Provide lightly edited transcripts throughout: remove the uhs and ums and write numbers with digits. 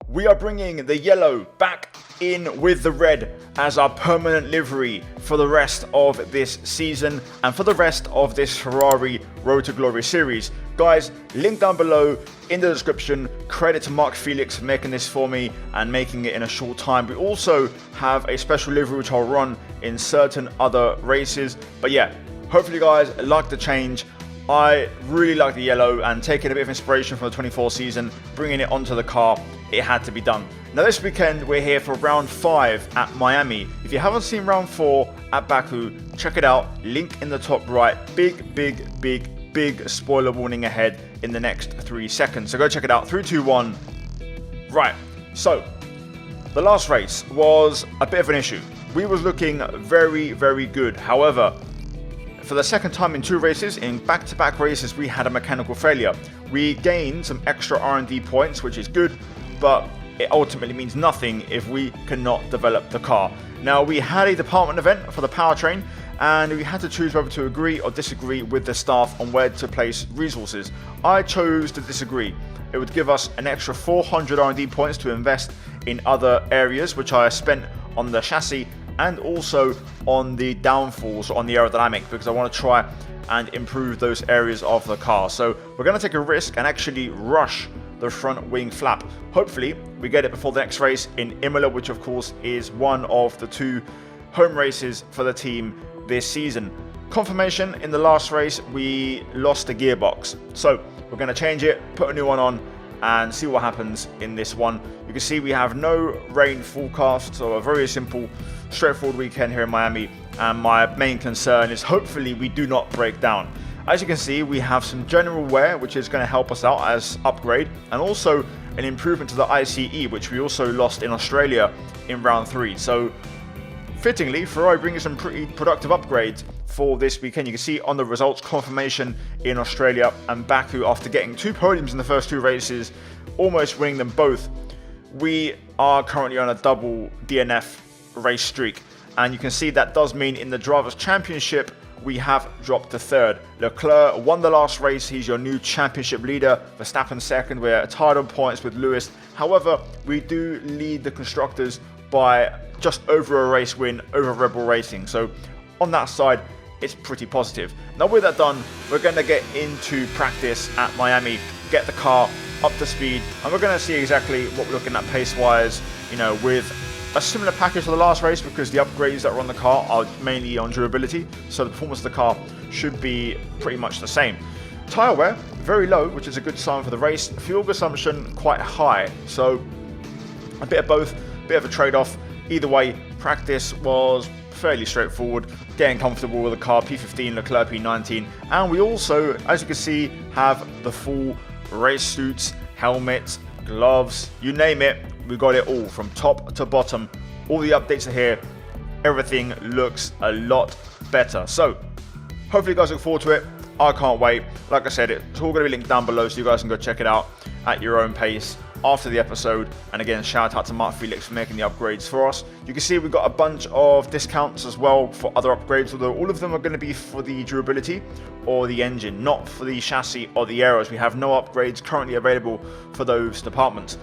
we are bringing the yellow back in with the red as our permanent livery for the rest of this season and for the rest of this Ferrari Road to Glory series. Guys, link down below in the description. Credit to Mark Felix for making this for me and making it in a short time. We also have a special livery which I'll run in certain other races. But yeah, hopefully you guys like the change. I really like the yellow, and taking a bit of inspiration from the 24 season, bringing it onto the car, it had to be done. Now this weekend we're here for round 5 at Miami. If you haven't seen round 4 at Baku, check it out, link in the top right. Big spoiler warning ahead in the next 3 seconds, so go check it out. 3, 2, 1. Right, so the last race was a bit of an issue. We was looking very good. However, for the second time in 2 races, in back-to-back races, we had a mechanical failure. We gained some extra R&D points, which is good, but it ultimately means nothing if we cannot develop the car. Now, we had a department event for the powertrain, and we had to choose whether to agree or disagree with the staff on where to place resources. I chose to disagree. It would give us an extra 400 R&D points to invest in other areas, which I spent on the chassis and also on the downfalls on the aerodynamic, because I want to try and improve those areas of the car. So we're going to take a risk and actually rush the front wing flap. Hopefully we get it before the next race in Imola, which of course is one of the 2 home races for the team this season. Confirmation, in the last race we lost the gearbox, so we're going to change it, put a new one on and see what happens in this one. You can see we have no rain forecast, so a very simple, straightforward weekend here in Miami, and my main concern is hopefully we do not break down. As you can see, we have some general wear which is going to help us out as upgrade, and also an improvement to the ICE, which we also lost in Australia in round 3. So fittingly, Ferrari bringing some pretty productive upgrades for this weekend. You can see on the results confirmation in Australia and Baku, after getting 2 podiums in the first 2 races, almost winning them both. We are currently on a double DNF race streak, and you can see that does mean in the Drivers' Championship we have dropped to 3rd. Leclerc won the last race, he's your new championship leader. Verstappen 2nd, we're tied on points with Lewis. However, we do lead the constructors by just over a race win over Red Bull Racing, so on that side it's pretty positive. Now with that done, we're going to get into practice at Miami, get the car up to speed, and we're going to see exactly what we're looking at pace wise, you know, with a similar package to the last race, because the upgrades that are on the car are mainly on durability, so the performance of the car should be pretty much the same. Tyre wear very low, which is a good sign for the race. Fuel consumption quite high, so a bit of both, bit of a trade-off. Either way, practice was fairly straightforward, getting comfortable with the car. P15, Leclerc P19, and we also, as you can see, have the full race suits, helmets, gloves, you name it, we got it all from top to bottom. All the updates are here, everything looks a lot better. So hopefully you guys look forward to it. I can't wait. Like I said, it's all going to be linked down below, so you guys can go check it out at your own pace after the episode. And again, shout out to Mark Felix for making the upgrades for us. You can see we've got a bunch of discounts as well for other upgrades, although all of them are going to be for the durability or the engine, not for the chassis or the aeros. We have no upgrades currently available for those departments.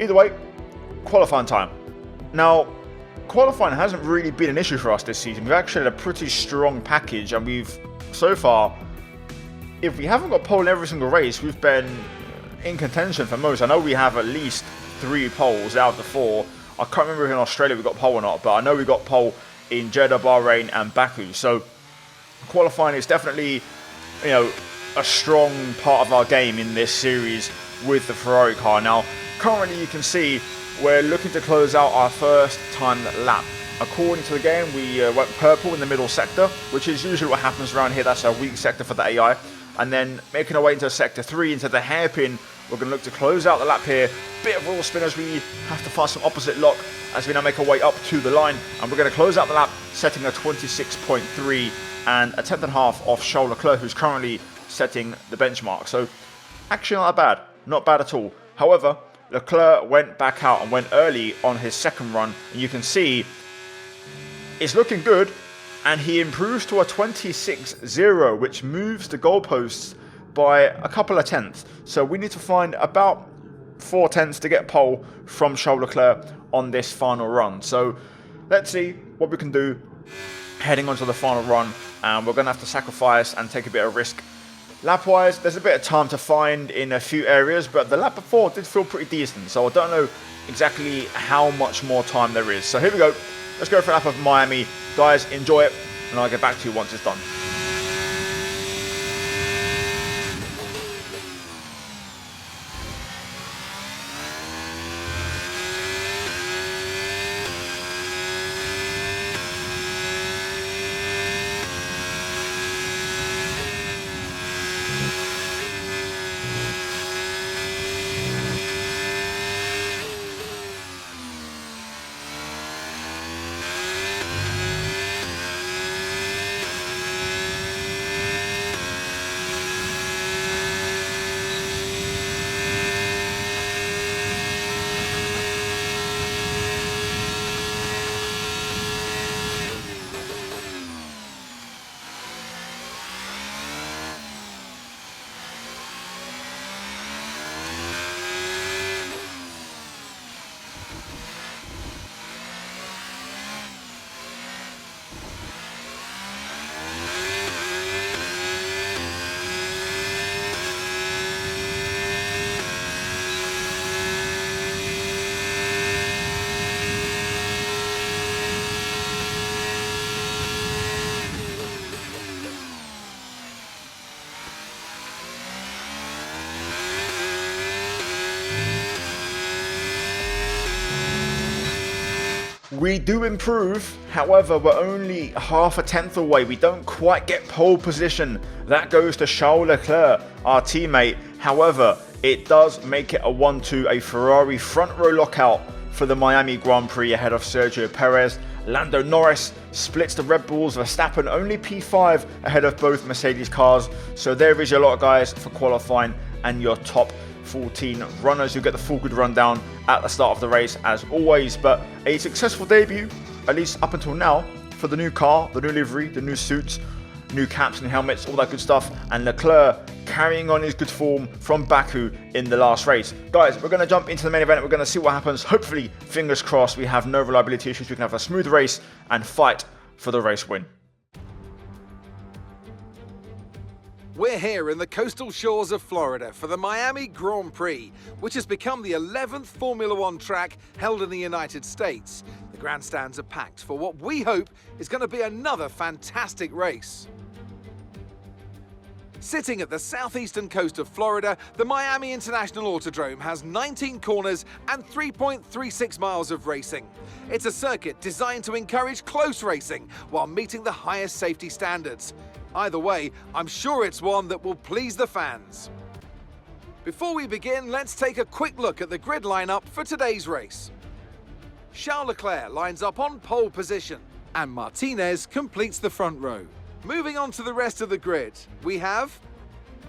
Either way, qualifying time. Now, qualifying hasn't really been an issue for us this season. We've actually had a pretty strong package, and we've, so far, if we haven't got pole in every single race, we've been in contention for most. I know we have at least 3 poles out of the 4. I can't remember if in Australia we got pole or not, but I know we got pole in Jeddah, Bahrain and Baku. So qualifying is definitely, you know, a strong part of our game in this series with the Ferrari car. Now, currently you can see we're looking to close out our first timed lap. According to the game, we went purple in the middle sector, which is usually what happens around here. That's our weak sector for the AI. And then making our way into sector 3, into the hairpin, we're going to look to close out the lap here. Bit of wheel spin as we have to find some opposite lock as we now make our way up to the line. And we're going to close out the lap, setting a 26.3 and a 10th and a half off Charles Leclerc, who's currently setting the benchmark. So actually not that bad, not bad at all. However, Leclerc went back out and went early on his second run, and you can see it's looking good, and he improves to a 26.0, which moves the goalposts by a couple of tenths. So we need to find about 4 tenths to get pole from Charles Leclerc on this final run. So let's see what we can do heading onto the final run. And we're going to have to sacrifice and take a bit of risk. Lap-wise, there's a bit of time to find in a few areas, but the lap before did feel pretty decent. So I don't know exactly how much more time there is. So here we go. Let's go for a lap of Miami. Guys, enjoy it, and I'll get back to you once it's done. We do improve, however, we're only half a tenth away. We don't quite get pole position. That goes to Charles Leclerc, our teammate. However, it does make it a 1-2, a Ferrari front row lockout for the Miami Grand Prix ahead of Sergio Perez. Lando Norris splits the Red Bulls. Verstappen only P5 ahead of both Mercedes cars. So there is your lot, guys, for qualifying and your top 14 runners who get the full good rundown at the start of the race as always. But a successful debut, at least up until now, for the new car, the new livery, the new suits, new caps and helmets, all that good stuff. And Leclerc carrying on his good form from Baku in the last race. Guys, we're going to jump into the main event. We're going to see what happens. Hopefully, fingers crossed, we have no reliability issues. We can have a smooth race and fight for the race win. We're here in the coastal shores of Florida for the Miami Grand Prix, which has become the 11th Formula One track held in the United States. The grandstands are packed for what we hope is going to be another fantastic race. Sitting at the southeastern coast of Florida, the Miami International Autodrome has 19 corners and 3.36 miles of racing. It's a circuit designed to encourage close racing while meeting the highest safety standards. Either way, I'm sure it's one that will please the fans. Before we begin, let's take a quick look at the grid lineup for today's race. Charles Leclerc lines up on pole position, and Martinez completes the front row. Moving on to the rest of the grid, we have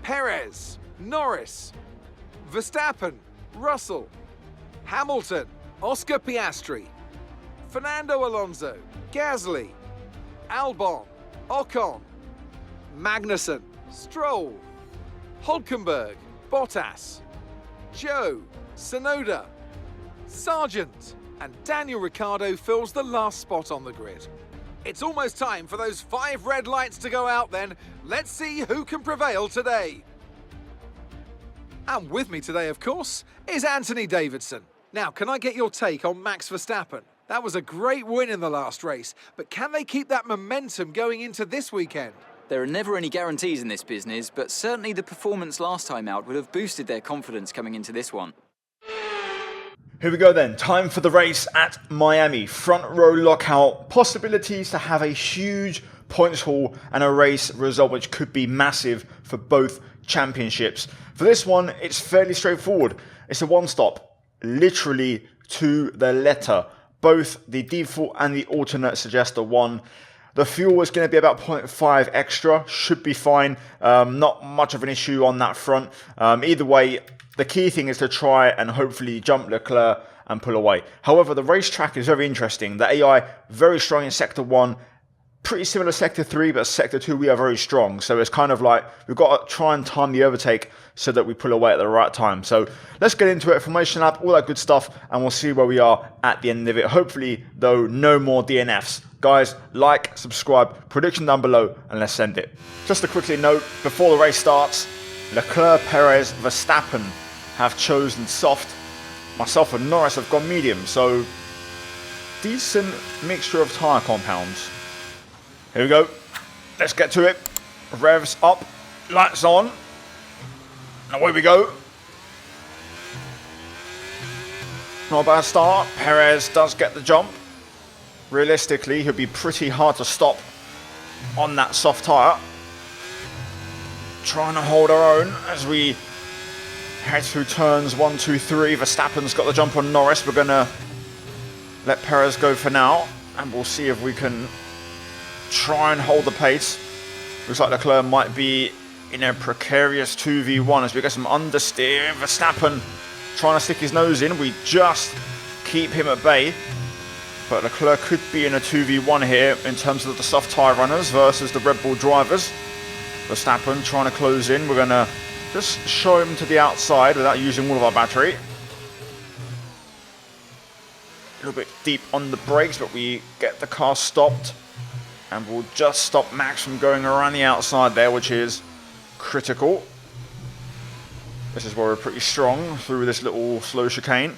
Perez, Norris, Verstappen, Russell, Hamilton, Oscar Piastri, Fernando Alonso, Gasly, Albon, Ocon, Magnussen, Stroll, Hülkenberg, Bottas, Joe, Tsunoda, Sargent, and Daniel Ricciardo fills the last spot on the grid. It's almost time for those 5 red lights to go out then. Let's see who can prevail today. And with me today, of course, is Anthony Davidson. Now, can I get your take on Max Verstappen? That was a great win in the last race, but can they keep that momentum going into this weekend? There are never any guarantees in this business, but certainly the performance last time out would have boosted their confidence coming into this one. Here we go then, time for the race at Miami. Front row lockout, possibilities to have a huge points haul and a race result which could be massive for both championships. For this one, it's fairly straightforward. It's a one-stop, literally to the letter. Both the default and the alternate suggest a 1. The fuel is going to be about 0.5 extra, should be fine. Not much of an issue on that front. Either way, the key thing is to try and hopefully jump Leclerc and pull away. However, the racetrack is very interesting. The AI very strong in Sector 1, pretty similar to Sector 3, but Sector 2 we are very strong. So it's kind of like we've got to try and time the overtake so that we pull away at the right time. So let's get into it. Formation lap, all that good stuff, and we'll see where we are at the end of it. Hopefully, though, no more DNFs. Guys, like, subscribe, prediction down below, and let's send it. Just to quickly note, before the race starts, Leclerc, Perez, Verstappen have chosen soft. Myself and Norris have gone medium, so decent mixture of tyre compounds. Here we go. Let's get to it. Revs up, lights on. And away we go. Not a bad start. Perez does get the jump. Realistically, he'll be pretty hard to stop on that soft tyre. Trying to hold our own as we head through turns 1, 2, 3. Verstappen's got the jump on Norris. We're going to let Perez go for now, and we'll see if we can try and hold the pace. Looks like Leclerc might be in a precarious 2v1 as we get some understeer. Verstappen trying to stick his nose in. We just keep him at bay. But Leclerc could be in a 2v1 here in terms of the soft tyre runners versus the Red Bull drivers. Verstappen trying to close in. We're going to just show him to the outside without using all of our battery. A little bit deep on the brakes, but we get the car stopped. And we'll just stop Max from going around the outside there, which is critical. This is where we're pretty strong through this little slow chicane.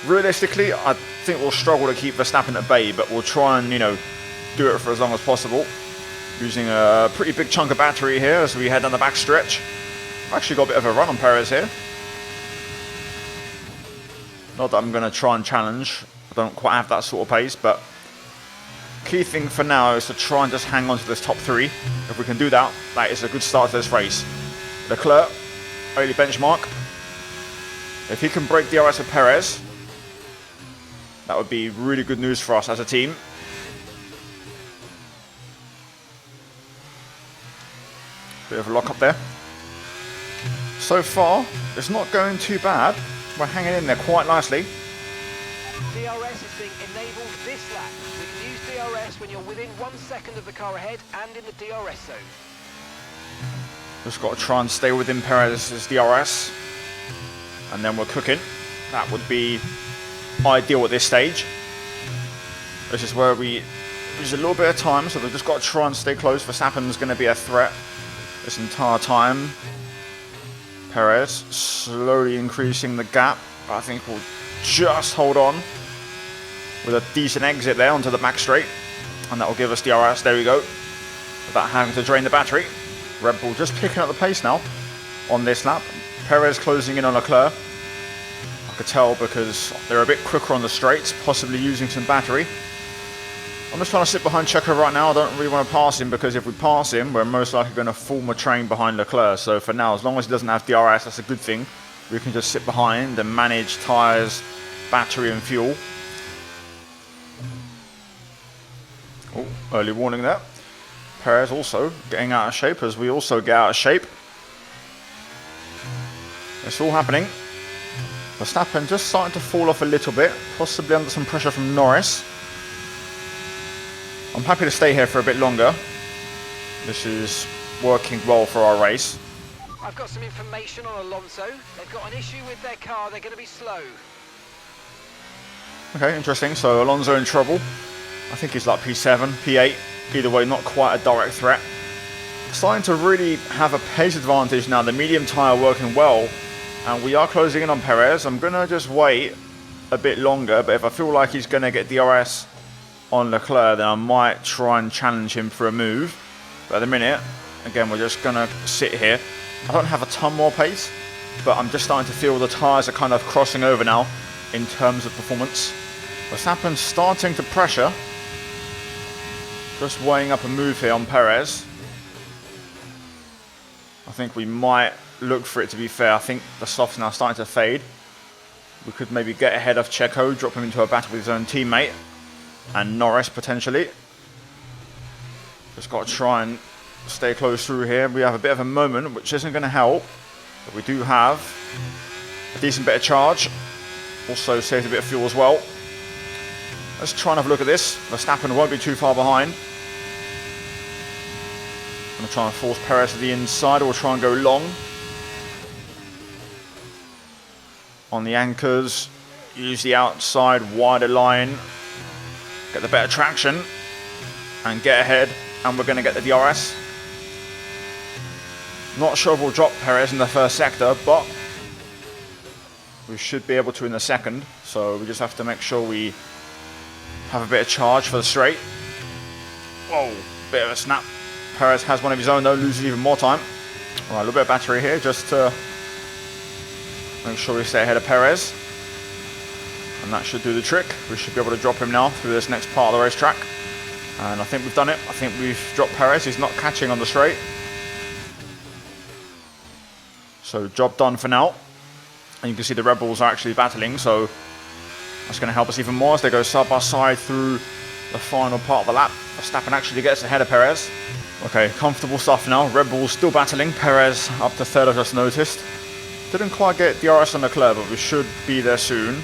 Realistically, I think we'll struggle to keep Verstappen at bay, but we'll try and, do it for as long as possible. Using a pretty big chunk of battery here as we head down the back stretch. Actually got a bit of a run on Perez here. Not that I'm going to try and challenge. I don't quite have that sort of pace, but key thing for now is to try and just hang on to this top 3. If we can do that, that is a good start to this race. Leclerc, early benchmark. If he can break DRS with Perez, that would be really good news for us as a team. Bit of a lock up there. So far, it's not going too bad. We're hanging in there quite nicely. DRS is being enabled this lap. We can use DRS when you're within 1 second of the car ahead and in the DRS zone. Just got to try and stay within Perez's DRS. And then we're cooking. That would be ideal at this stage. This is where we use a little bit of time, so we've just got to try and stay close. Verstappen's going to be a threat this entire time. Perez slowly increasing the gap. I think we'll just hold on with a decent exit there onto the back straight, and that will give us DRS. There we go, without having to drain the battery. Red Bull just picking up the pace now on this lap. Perez closing in on Leclerc. I could tell because they're a bit quicker on the straights, possibly using some battery. I'm just trying to sit behind Checo right now. I don't really want to pass him, because if we pass him, we're most likely going to form a train behind Leclerc. So for now, as long as he doesn't have DRS, that's a good thing. We can just sit behind and manage tyres, battery and fuel. Oh, early warning there. Perez also getting out of shape as we also get out of shape. It's all happening. Verstappen just starting to fall off a little bit, possibly under some pressure from Norris. I'm happy to stay here for a bit longer. This is working well for our race. I've got some information on Alonso. They've got an issue with their car. They're going to be slow. Okay, interesting. So Alonso in trouble. I think he's like P7, P8. Either way, not quite a direct threat. Starting to really have a pace advantage now. The medium tyre working well. And we are closing in on Perez. I'm going to just wait a bit longer. But if I feel like he's going to get DRS on Leclerc, then I might try and challenge him for a move. But at the minute, again, we're just going to sit here. I don't have a ton more pace, but I'm just starting to feel the tyres are kind of crossing over now in terms of performance. Verstappen's starting to pressure. Just weighing up a move here on Perez. I think we might look for it, to be fair. I think the soft's now starting to fade. We could maybe get ahead of Checo, drop him into a battle with his own teammate. And Norris potentially. Just got to try and stay close through here. We have a bit of a moment, which isn't going to help. But we do have a decent bit of charge. Also saved a bit of fuel as well. Let's try and have a look at this. Verstappen won't be too far behind. I'm going to try and force Perez to the inside, or try and go long. On the anchors, use the outside wider line, get the better traction, and get ahead, and we're going to get the DRS. Not sure if we'll drop Perez in the first sector, but we should be able to in the second, so we just have to make sure we have a bit of charge for the straight. Whoa, bit of a snap. Perez has one of his own though, loses even more time. Alright, a little bit of battery here just to make sure we stay ahead of Perez. And that should do the trick. We should be able to drop him now through this next part of the racetrack. And I think we've done it. I think we've dropped Perez. He's not catching on the straight. So job done for now. And you can see the Red Bulls are actually battling, so that's going to help us even more as they go side by side through the final part of the lap. Verstappen actually gets ahead of Perez. Okay, comfortable stuff now. Red Bulls still battling. Perez up to third, I just noticed. Didn't quite get DRS on Leclerc, but we should be there soon.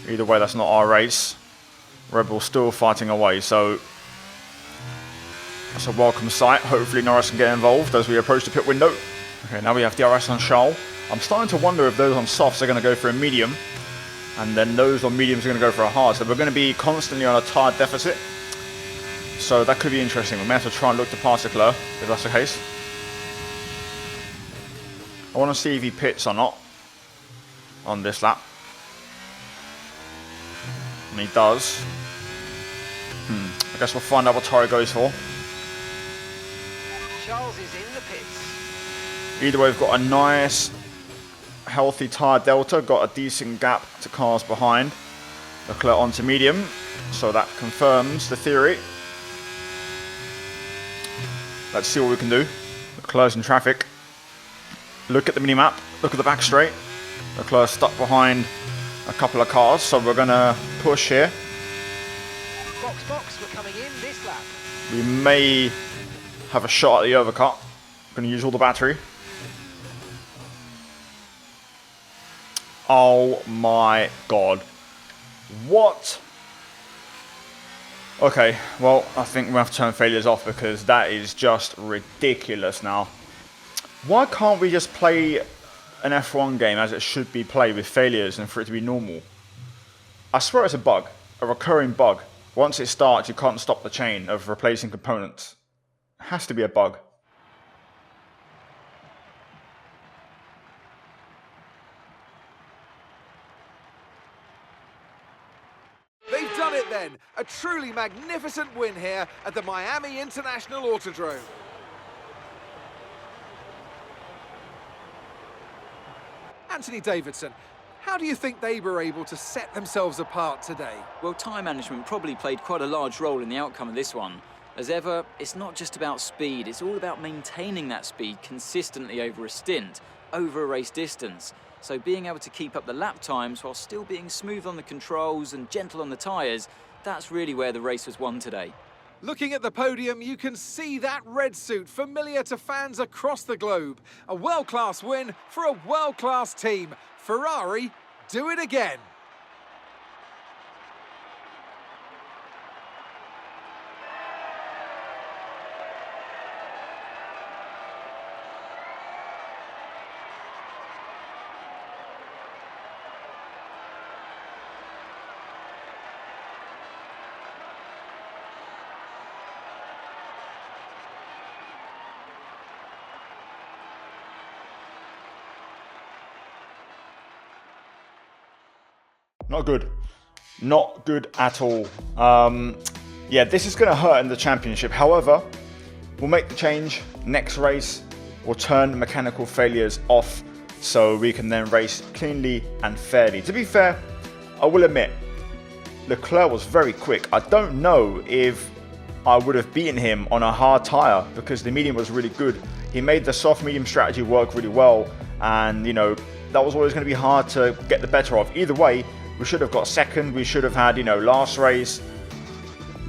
Either way, that's not our race. Red Bull still fighting away, so that's a welcome sight. Hopefully Norris can get involved as we approach the pit window. Okay, now we have DRS on Charles. I'm starting to wonder if those on softs are going to go for a medium, and then those on mediums are going to go for a hard. So we're going to be constantly on a tyre deficit. So that could be interesting. We may have to try and look to pass Leclerc, if that's the case. I want to see if he pits or not on this lap. And he does. I guess we'll find out what tyre he goes for. Charles is in the pits. Either way, we've got a nice, healthy tyre delta. Got a decent gap to cars behind. Leclerc onto medium. So that confirms the theory. Let's see what we can do. Leclerc's in traffic. Look at the mini-map. Look at the back straight. Leclerc's stuck behind a couple of cars, so we're going to push here. Box, we're coming in this lap. We may have a shot at the overcut. Going to use all the battery. Oh my god. What? Okay, well, I think we have to turn failures off because that is just ridiculous now. Why can't we just play an F1 game as it should be played with failures and for it to be normal? I swear it's a bug, a recurring bug. Once it starts, you can't stop the chain of replacing components. It has to be a bug. They've done it then. A truly magnificent win here at the Miami International Autodrome. Anthony Davidson, how do you think they were able to set themselves apart today? Well, time management probably played quite a large role in the outcome of this one. As ever, it's not just about speed, it's all about maintaining that speed consistently over a stint, over a race distance. So being able to keep up the lap times while still being smooth on the controls and gentle on the tyres, that's really where the race was won today. Looking at the podium, you can see that red suit familiar to fans across the globe. A world-class win for a world-class team. Ferrari, do it again. Not good. Not good at all. Yeah, this is going to hurt in the championship. However, we'll make the change. Next race, we'll turn mechanical failures off so we can then race cleanly and fairly. To be fair, I will admit, Leclerc was very quick. I don't know if I would have beaten him on a hard tyre because the medium was really good. He made the soft medium strategy work really well, and you know, that was always going to be hard to get the better of. Either way, we should have got second. We should have had, you know, last race,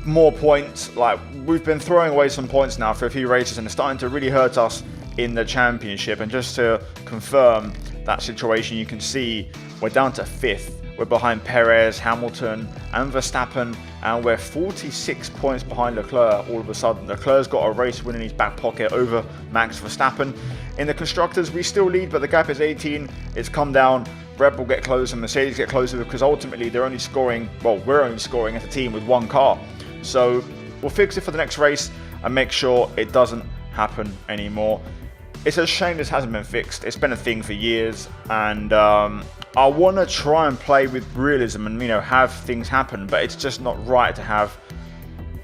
more points. Like, we've been throwing away some points now for a few races and it's starting to really hurt us in the championship. And just to confirm that situation, you can see we're down to 5th. we're behind Perez, Hamilton and Verstappen, and we're 46 points behind Leclerc all of a sudden. Leclerc's got a race win in his back pocket over Max Verstappen. In the Constructors, we still lead, but the gap is 18. It's come down. Red Bull get closer, Mercedes get closer, because ultimately they're only scoring, well, we're only scoring as a team with one car. So we'll fix it for the next race and make sure it doesn't happen anymore. It's a shame this hasn't been fixed. It's been a thing for years, and I want to try and play with realism and, you know, have things happen, but it's just not right to have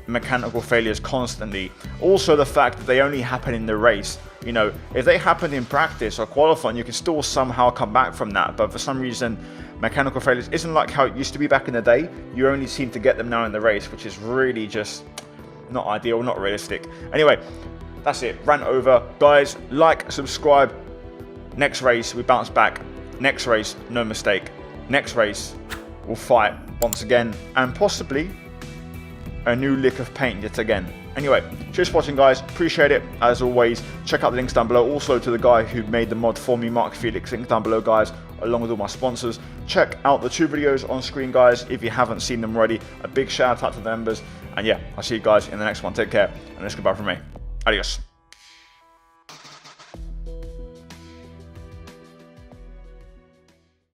mechanical failures constantly. Also, the fact that they only happen in the race. You know, if they happened in practice or qualifying, you can still somehow come back from that. But for some reason, mechanical failures isn't like how it used to be back in the day. You only seem to get them now in the race, which is really just not ideal, not realistic. Anyway, that's it. Rant over. Guys, like, subscribe. Next race, we bounce back. Next race, no mistake. Next race, we'll fight once again, and possibly a new lick of paint yet again. Anyway, cheers for watching, guys. Appreciate it, as always. Check out the links down below. Also to the guy who made the mod for me, Mark Felix. Link down below, guys, along with all my sponsors. Check out the 2 videos on screen, guys, if you haven't seen them already. A big shout out to the members. And yeah, I'll see you guys in the next one. Take care, and it's goodbye from me. Adios.